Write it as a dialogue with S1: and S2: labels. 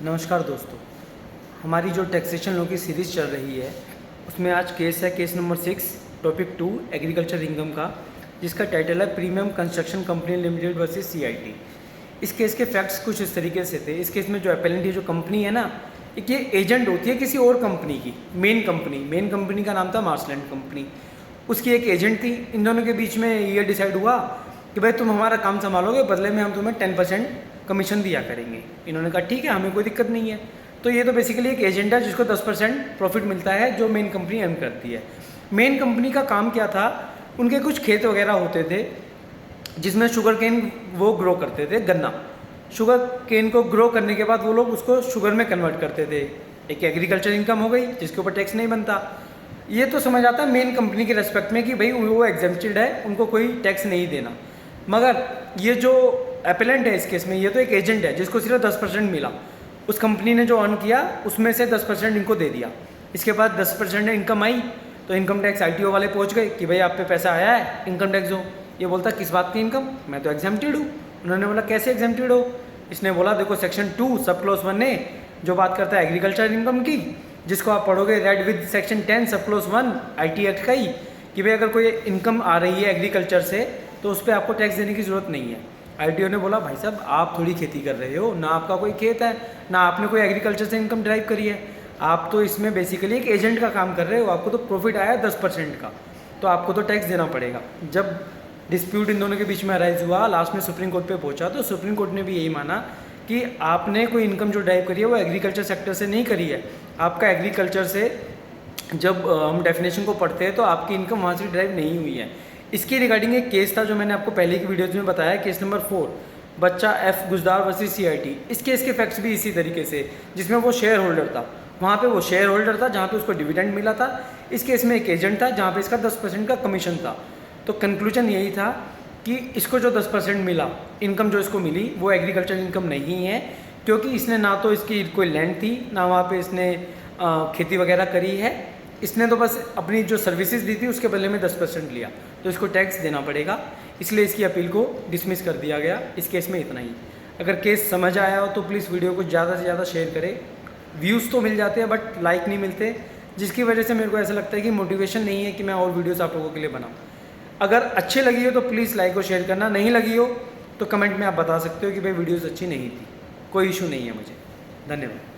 S1: नमस्कार दोस्तों, हमारी जो टैक्सेशन लॉ की सीरीज़ चल रही है उसमें आज केस है case number 6 topic 2 agriculture income का, जिसका टाइटल है premium construction company limited versus CIT. इस केस के फैक्ट्स कुछ इस तरीके से थे। इस केस में जो अपेलेंट है, जो कंपनी है ना, एक ये एजेंट होती है किसी और कंपनी की। मेन कंपनी का नाम था मार्सलैंड कंपनी, उसकी एक एजेंट थी। इन दोनों के बीच में ये डिसाइड हुआ कि भाई तुम हमारा काम संभालोगे, बदले में हम तुम्हें 10% कमीशन दिया करेंगे। इन्होंने कहा ठीक है, हमें कोई दिक्कत नहीं है। तो ये तो बेसिकली एक एजेंट है जिसको 10% प्रॉफिट मिलता है जो मेन कंपनी अर्न करती है। मेन कंपनी का काम क्या था, उनके कुछ खेत वगैरह होते थे जिसमें शुगर केन वो ग्रो करते थे। गन्ना शुगर केन को ग्रो करने के बाद वो लोग उसको शुगर में कन्वर्ट करते थे। एक एग्रीकल्चर इनकम हो गई जिसके ऊपर टैक्स नहीं बनता। ये तो समझ आता है मेन कंपनी के रेस्पेक्ट में कि भाई वो एग्जेम्प्टेड है, उनको कोई टैक्स नहीं देना। मगर ये जो एपेलेंट है इस केस में, ये तो एक एजेंट है जिसको सिर्फ 10% मिला। उस कंपनी ने जो अर्न किया उसमें से 10% इनको दे दिया। इसके बाद 10% इनकम आई तो इनकम टैक्स आईटीओ वाले पहुंच गए कि भाई आप पे पैसा आया है, इनकम टैक्स दो। ये बोलता किस बात की इनकम, मैं तो एग्जेम्प्टेड हूँ। उन्होंने बोला कैसे एग्जेम्प्टेड हो। इसने बोला देखो सेक्शन 2 सब क्लॉज 1 ने जो बात करता है एग्रीकल्चर इनकम की, जिसको आप पढ़ोगे read with section 10 sub clause 1 IT act का ही, कि भाई अगर कोई इनकम आ रही है एग्रीकल्चर से तो उस पर आपको टैक्स देने की ज़रूरत नहीं है। आईटीओ ने बोला भाई साहब आप थोड़ी खेती कर रहे हो, ना आपका कोई खेत है, ना आपने कोई एग्रीकल्चर से इनकम ड्राइव करी है, आप तो इसमें बेसिकली एक एजेंट का काम कर रहे हो। आपको तो प्रॉफिट आया है 10% का, तो आपको तो टैक्स देना पड़ेगा। जब डिस्प्यूट इन दोनों के बीच में अराइज हुआ, लास्ट में सुप्रीम कोर्ट पे पहुंचा, तो सुप्रीम कोर्ट ने भी यही माना कि आपने कोई इनकम जो ड्राइव करी है वो एग्रीकल्चर सेक्टर से नहीं करी है। आपका एग्रीकल्चर से जब हम डेफिनेशन को पढ़ते हैं तो आपकी इनकम वहाँ से ड्राइव नहीं हुई है। इसकी रिगार्डिंग एक केस था जो मैंने आपको पहले की वीडियोज़ में बताया, केस नंबर 4 बच्चा एफ गुजदार वर्सेस सीआईटी। इस केस के फैक्ट्स भी इसी तरीके से, जिसमें वो शेयर होल्डर था, वहाँ पे वो शेयर होल्डर था जहाँ पे उसको डिविडेंड मिला था। इस केस में एक एजेंट था जहाँ पे इसका 10% का कमीशन था। तो कंक्लूजन यही था कि इसको जो 10% मिला, इनकम जो इसको मिली, वो एग्रीकल्चर इनकम नहीं है, क्योंकि इसने ना तो इसकी कोई लैंड थी, ना वहाँ पे इसने खेती वगैरह करी है। इसने तो बस अपनी जो सर्विसेज दी थी उसके बदले में 10% लिया, तो इसको टैक्स देना पड़ेगा। इसलिए इसकी अपील को डिसमिस कर दिया गया। इस केस में इतना ही। अगर केस समझ आया हो तो प्लीज़ वीडियो को ज़्यादा से ज़्यादा शेयर करें। व्यूज़ तो मिल जाते हैं बट लाइक नहीं मिलते, जिसकी वजह से मेरे को ऐसा लगता है कि मोटिवेशन नहीं है कि मैं और वीडियोज़ आप लोगों के लिए बनाऊँ। अगर अच्छी लगी हो तो प्लीज़ लाइक और शेयर करना, नहीं लगी हो तो कमेंट में आप बता सकते हो कि भाई वीडियोज़ अच्छी नहीं थी। कोई इशू नहीं है मुझे। धन्यवाद।